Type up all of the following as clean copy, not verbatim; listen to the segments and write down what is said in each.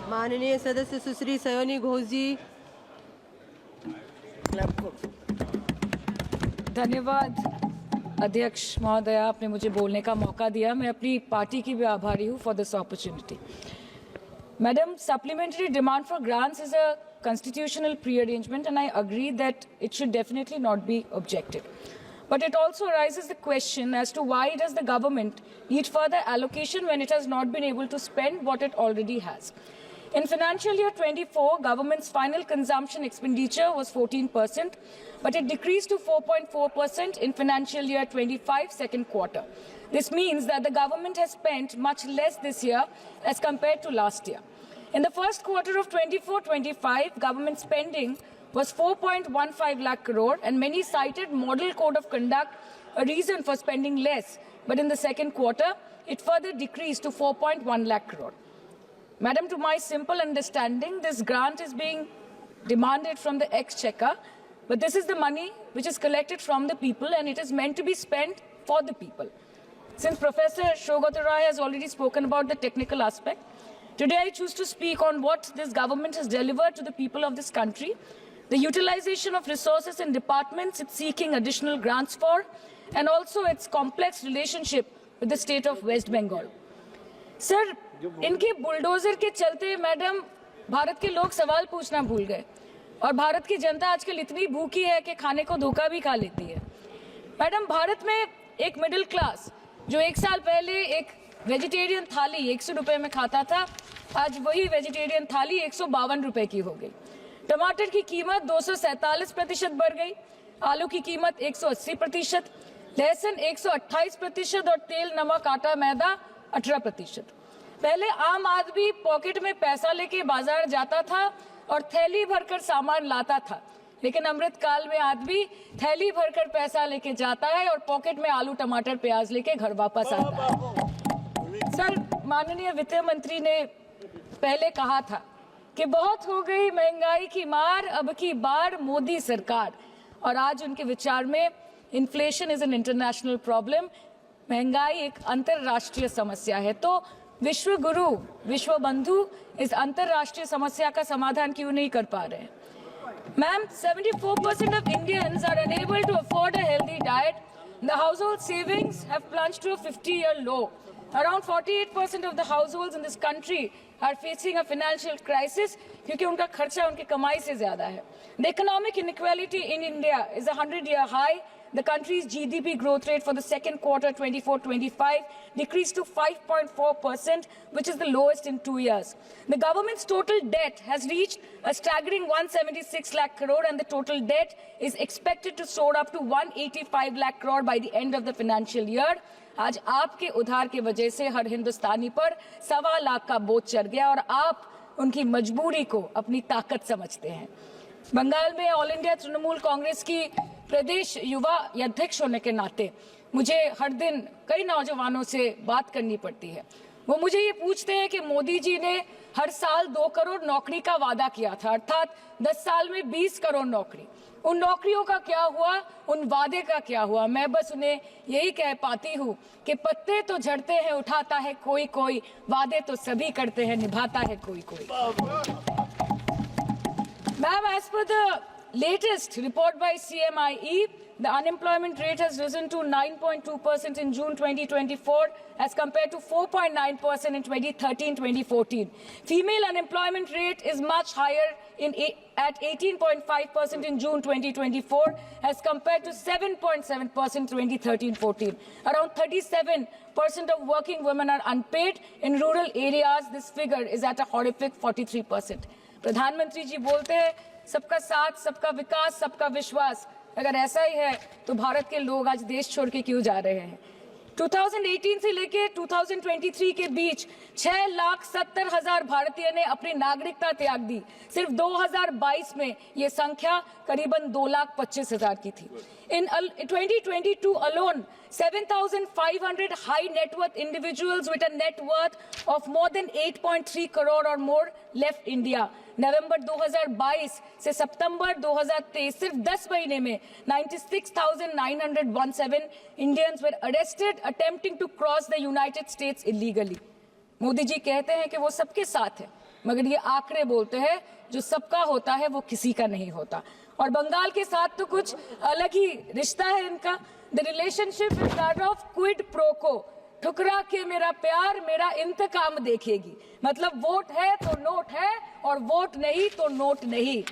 माननीय सदस्य सुश्री सयोनी घोष जी। धन्यवाद अध्यक्ष महोदया, आपने मुझे बोलने का मौका दिया। मैं अपनी पार्टी की भी आभारी हूँ for this opportunity. Madam, supplementary demand for grants is a constitutional pre-arrangement, and I agree that it should definitely not be objected. But it also raises the question as to why does the government need further allocation when it has not been able to spend what it already has. In financial year 24, government's final consumption expenditure was 14%, but it decreased to 4.4% in financial year 25 second quarter. This means that the government has spent much less this year as compared to last year. In the first quarter of 24-25, government spending was 4.15 lakh crore, and many cited model code of conduct a reason for spending less. But in the second quarter, it further decreased to 4.1 lakh crore. Madam, to my simple understanding, this grant is being demanded from the exchequer, but this is the money which is collected from the people, and it is meant to be spent for the people. Since Professor Shogoto Rai has already spoken about the technical aspect, today I choose to speak on what this government has delivered to the people of this country, the utilization of resources and departments it's seeking additional grants for, and also its complex relationship with the state of West Bengal. Sir, इनके bulldozer के चलते madam Bharat के लोग सवाल पूछना भूल गए, और भारत की जनता आजकल इतनी भूखी है कि खाने को धोखा भी खा लेती है। मैडम, भारत में एक मिडिल क्लास जो एक साल पहले एक वेजिटेरियन थाली 100 रुपए में खाता था, आज वही वेजिटेरियन थाली 152 रुपए की हो गई। टमाटर की कीमत 247% बढ़ गई, आलू की कीमत 180%, लहसुन 128% और तेल नमक आटा मैदा 18%। पहले आम आदमी पॉकेट में पैसा लेके बाजार जाता था और थैली भरकर सामान लाता था, लेकिन अमृत काल में आदमी थैली भरकर पैसा लेके जाता है और पॉकेट में आलू टमाटर प्याज लेके घर वापस आता है। सर, माननीय वित्त मंत्री ने पहले कहा था कि बहुत हो गई महंगाई की मार, अब की बार मोदी सरकार, और आज उनके विचार में inflation is an international problem, महंगाई एक अंतरराष्ट्रीय समस्या है। तो विश्व गुरु, विश्व बंधु इस अंतरराष्ट्रीय समस्या का समाधान क्यों नहीं कर पा रहे हैं? Ma'am, 74% of Indians are unable to afford a healthy diet. The household savings have plunged to a 50-year low. Around 48% of the households in this country are facing a financial crisis क्योंकि उनका खर्चा उनकी कमाई से ज्यादा है. The economic inequality in India is a 100-year high. The country's GDP growth rate for the second quarter 24-25 decreased to 5.4%, which is the lowest in 2 years. The government's total debt has reached a staggering 176 lakh crore, and the total debt is expected to soar up to 185 lakh crore by the end of the financial year. आज आपके उधार की वजह से हर हिंदुस्तानी पर 1.25 लाख का बोझ चढ़ गया और आप उनकी मजबूरी को अपनी ताकत समझते हैं। बंगाल में ऑल इंडिया तृणमूल कांग्रेस की प्रदेश युवा अध्यक्ष होने के नाते मुझे हर दिन कई नौजवानों से बात करनी पड़ती है। वो मुझे ये पूछते हैं कि मोदी जी ने हर साल 2 करोड़ नौकरी का वादा किया था, अर्थात 10 साल में 20 करोड़ नौकरी। उन नौकरियों का क्या हुआ, उन वादे का क्या हुआ? मैं बस उन्हें यही कह पाती हूँ कि पत्ते तो झड़ते हैं, उठाता है कोई कोई, वादे तो सभी करते हैं, निभाता है कोई कोई। Ma'am, as per the latest report by CMIE, the unemployment rate has risen to 9.2% in June 2024 as compared to 4.9% in 2013-2014. Female unemployment rate is much higher at 18.5% in June 2024 as compared to 7.7% in 2013-14. Around 37% of working women are unpaid. In rural areas, this figure is at a horrific 43%. प्रधानमंत्री जी बोलते हैं सबका साथ, सबका विकास, सबका विश्वास। अगर ऐसा ही है तो भारत के लोग आज देश छोड़ के क्यों जा रहे हैं? 2018 से लेके 2023 के बीच 6,70,000 भारतीय ने अपनी नागरिकता त्याग दी। सिर्फ 2022 में ये संख्या करीबन 2,25,000 की थी। In 2022 alone, 7,500 high net worth individuals with a net worth of more than 8.3 crore or more left India. नवंबर 2022 से सितंबर 2023 सिर्फ 10 महीने में 96,917 Indians were arrested attempting to cross the United States illegally. Modi ji कहते हैं कि वो सबके साथ है, मगर ये आंकड़े बोलते हैं जो सबका होता है वो किसी का नहीं होता। और बंगाल के साथ तो कुछ अलग ही रिश्ता है इनका। The relationship is that of quid pro को, ठुकरा के मेरा प्यार मेरा इंतकाम देखेगी। मतलब वोट है तो नोट है और वोट नहीं तो नोट नहीं।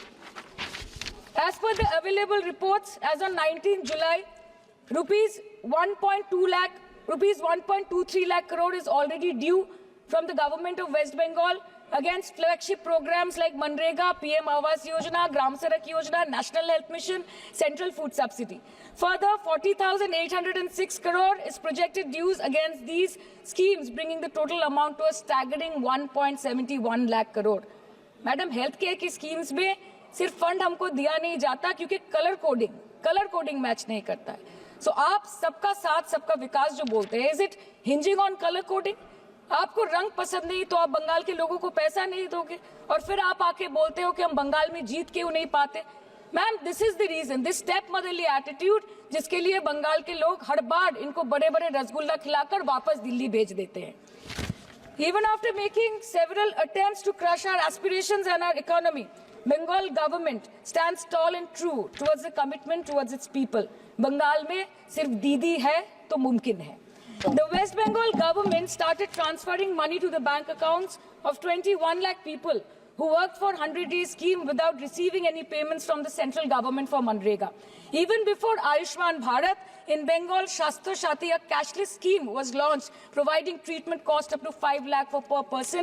As per the available reports, as on 19 July, rupees 1.23 lakh crore is already due from the government of West Bengal against flagship programs like Manrega, PM Awas Yojana, Gram Sadak Yojana, National Health Mission, Central Food Subsidy. Further, 40,806 crore is projected dues against these schemes, bringing the total amount to a staggering 1.71 lakh crore. Madam, health care की schemes में सिर्फ fund हमको दिया नहीं जाता क्योंकि colour coding match नहीं करता है। सो आप सबका साथ सबका विकास जो बोलते हैं, is it hinging on colour coding? आपको रंग पसंद नहीं तो आप बंगाल के लोगों को पैसा नहीं दोगे और फिर आप आके बोलते हो कि हम बंगाल में जीत क्यों नहीं पाते। Ma'am, this is the reason, this step motherly attitude, जिसके लिए बंगाल के लोग हर बार इनको बड़े बड़े रसगुल्ला खिलाकर वापस दिल्ली भेज देते हैं। Even after making several attempts to crush our aspirations and our economy, Bengal government stands tall and true towards the commitment towards its people. Bengal में सिर्फ दीदी है तो मुमकिन है। The West Bengal government started transferring money to the bank accounts of 21 lakh people who worked for 100-day scheme without receiving any payments from the central government for Manrega. Even before Ayushman Bharat, in Bengal, Shastra Shati, a cashless scheme was launched, providing treatment cost up to 5 lakh for per person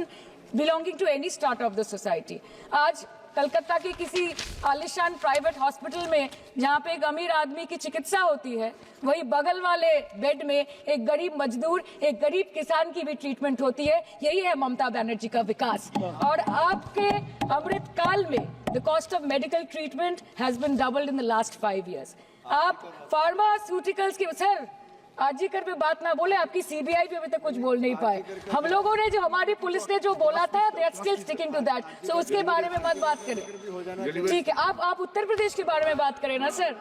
belonging to any strata of the society. आज कलकत्ता के किसी आलिशान private hospital में जहाँ पे एक अमीर आदमी की चिकित्सा होती है, वही बगल वाले बेड में एक गरीब मजदूर, एक गरीब किसान की भी ट्रीटमेंट होती है। यही है ममता बनर्जी का विकास। और आपके अमृत काल में the cost of medical treatment has been doubled in the last 5 years। आप फार्मास्यूटिकल्स के सर आरजीकर पे बात ना बोले, आपकी सीबीआई पे अभी तक कुछ बोल नहीं पाए। हम लोगों ने जो हमारी पुलिस ने जो बोला था, they are still sticking to that. So उसके बारे में मत बात करें, ठीक है? आप उत्तर प्रदेश के बारे में बात करें ना sir.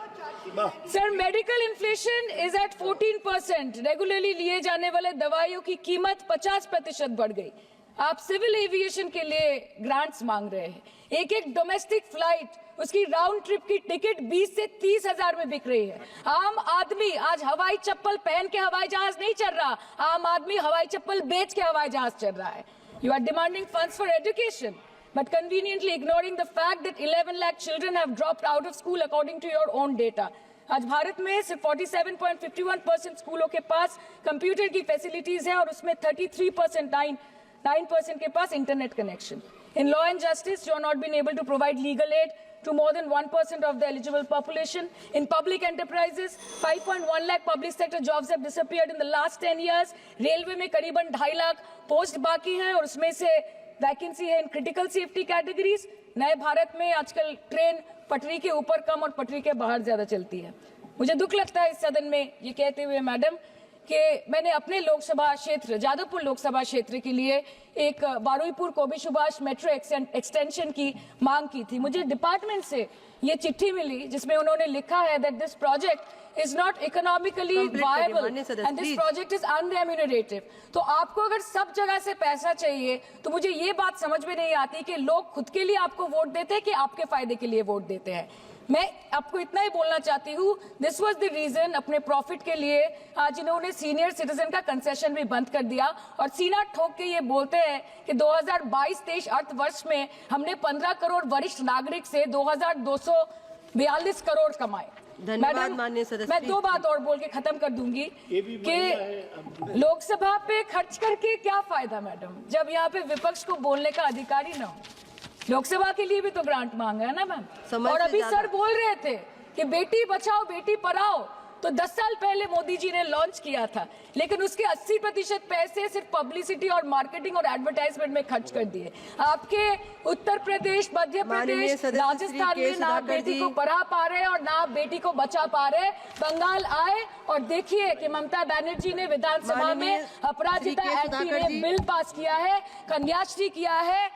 Sir, medical inflation is at 14%। Regularly लिए जाने वाले दवाइयों की कीमत 50% बढ़ गई। आप सिविल एविएशन के लिए ग्रांट्स मांग रहे हैं। एक एक डोमेस्टिक फ्लाइट, उसकी राउंड ट्रिप की टिकट 20 से 30 हजार में बिक रही है। आम आदमी आज हवाई चप्पल पहन के हवाई जहाज नहीं चल रहा, आम आदमी हवाई चप्पल बेच के हवाई जहाज चल रहा है। You are demanding funds for education but conveniently ignoring the fact that 11 lakh children have dropped out of school according to your own data. आज भारत में सिर्फ 47.51% स्कूलों के पास कंप्यूटर की फैसिलिटीज है और उसमें 33% के पास internet connection. In law and justice, you are not been able to provide legal aid to more than 1% of the eligible population. In public enterprises, 5.1 lakh public sector jobs have disappeared in the last 10 years. Railway में करीबन 2.5 lakh post बाकी हैं और उसमें से vacancy है in critical safety categories. नए भारत में आजकल ट्रेन पटरी के ऊपर कम और पटरी के बाहर ज्यादा चलती है। मुझे दुख लगता है इस सदन में ये कहते हुए मैडम कि मैंने अपने लोकसभा क्षेत्र जादवपुर लोकसभा क्षेत्र के लिए एक बारुईपुर कोबी सुभाष मेट्रो एक्सटेंशन की मांग की थी। मुझे डिपार्टमेंट से ये चिट्ठी मिली जिसमें उन्होंने लिखा है that this project is not economically viable and this project is unremunerative। तो आपको अगर सब जगह से पैसा चाहिए तो मुझे ये बात समझ में नहीं आती कि लोग खुद के लिए आपको वोट देते हैं कि आपके फायदे के लिए वोट देते हैं। मैं आपको इतना ही बोलना चाहती हूँ, दिस वाज द रीजन अपने प्रॉफिट के लिए आज इन्होंने सीनियर सिटीजन का कंसेशन भी बंद कर दिया और सीना ठोक के ये बोलते हैं कि 2022-23 अर्थ वर्ष में हमने 15 करोड़ वरिष्ठ नागरिक से 2242 करोड़ कमाए। धन्यवाद माननीय सदस्य। मैं 2 बात और बोल के खत्म कर दूंगी कि लोकसभा पे खर्च करके क्या फायदा मैडम, जब यहाँ पे विपक्ष को बोलने का अधिकार ही ना हो। लोकसभा के लिए भी तो ग्रांट मांगा है ना मैम। और अभी सर बोल रहे थे कि बेटी बचाओ बेटी पढ़ाओ तो 10 साल पहले मोदी जी ने लॉन्च किया था, लेकिन उसके 80% पैसे सिर्फ पब्लिसिटी और मार्केटिंग और एडवर्टाइजमेंट में खर्च कर दिए। आपके उत्तर प्रदेश, मध्य प्रदेश, राजस्थान में ना आप बेटी को पढ़ा पा रहे और ना आप बेटी को बचा पा रहे। बंगाल आए और देखिए कि ममता बनर्जी ने विधानसभा में अपराजिता एक्ट में बिल पास किया है, कन्याश्री किया है।